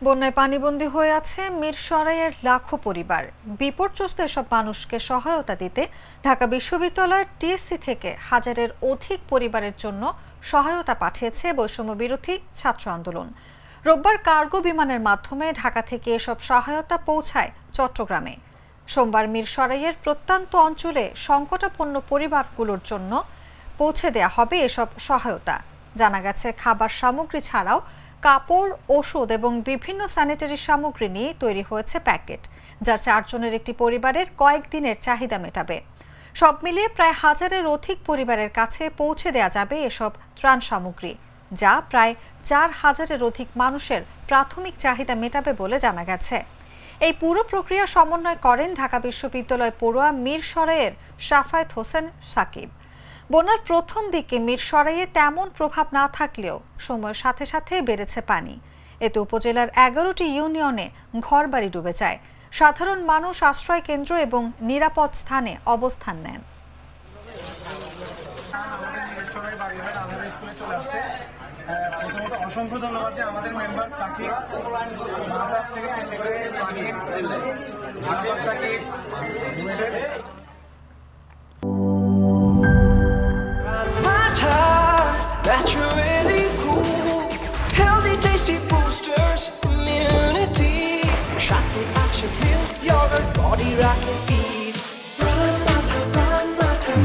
বন্যায় পানিবন্দী হয়ে আছে মিরসরাইয়ের লাখো পরিবার। বিপর্যস্ত এসব মানুষকে সহায়তা দিতে ঢাকা বিশ্ববিদ্যালয়ের টিএসসি থেকে হাজারের অধিক পরিবারের জন্য সহায়তা পাঠিয়েছে বৈষম্য বিরোধী ছাত্র আন্দোলন। রোববার কার্গো বিমানের মাধ্যমে ঢাকা থেকে এসব সহায়তা পৌঁছায় চট্টগ্রামে। সোমবার মিরসরাইয়ের প্রত্যন্ত অঞ্চলে সংকটাপন্ন পরিবারগুলোর জন্য পৌঁছে দেয়া হবে এসব সহায়তা। জানা গেছে, খাবার সামগ্রী ছাড়াও কাপড়, ওষুধ এবং বিভিন্ন স্যানিটারি সামগ্রী নিয়ে তৈরি হয়েছে প্যাকেট, যা 4 জনের একটি পরিবারের কয়েকদিনের চাহিদা মেটাবে। সব মিলিয়ে প্রায় হাজারের অধিক পরিবারের কাছে পৌঁছে দেয়া যাবে এসব ত্রাণ সামগ্রী, যা প্রায় 4000-এর অধিক মানুষের প্রাথমিক চাহিদা মেটাবে বলে জানা গেছে। এই পুরো প্রক্রিয়া সমন্বয় করেন ঢাকা বিশ্ববিদ্যালয় পড়ুয়া মিরসরাইয়ের সাফায়েত হোসেন সাকিব। বন্যার প্রথম দিকে মিরসরাইয়ে তেমন প্রভাব না থাকলেও সময়ের সাথে সাথে বেড়েছে পানি। এতে উপজেলার 11টি ইউনিয়নে ঘরবাড়ি ডুবে যায়। সাধারণ মানুষ আশ্রয় কেন্দ্র এবং নিরাপদ স্থানে অবস্থান নেন। অসংখ্য ধন্যবাদ আমাদের member Sakib Naturally cool, healthy, tasty boosters, immunity. Shot with action, heal your body, rock and feed.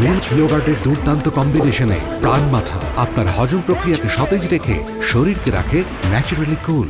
Milk ইয়োগার্টের দুর্দান্ত কম্বিনেশনে প্রাণ মাথা আপনার হজম প্রক্রিয়াকে সতেজ রেখে শরীরকে রাখে ন্যাচারালি কুল।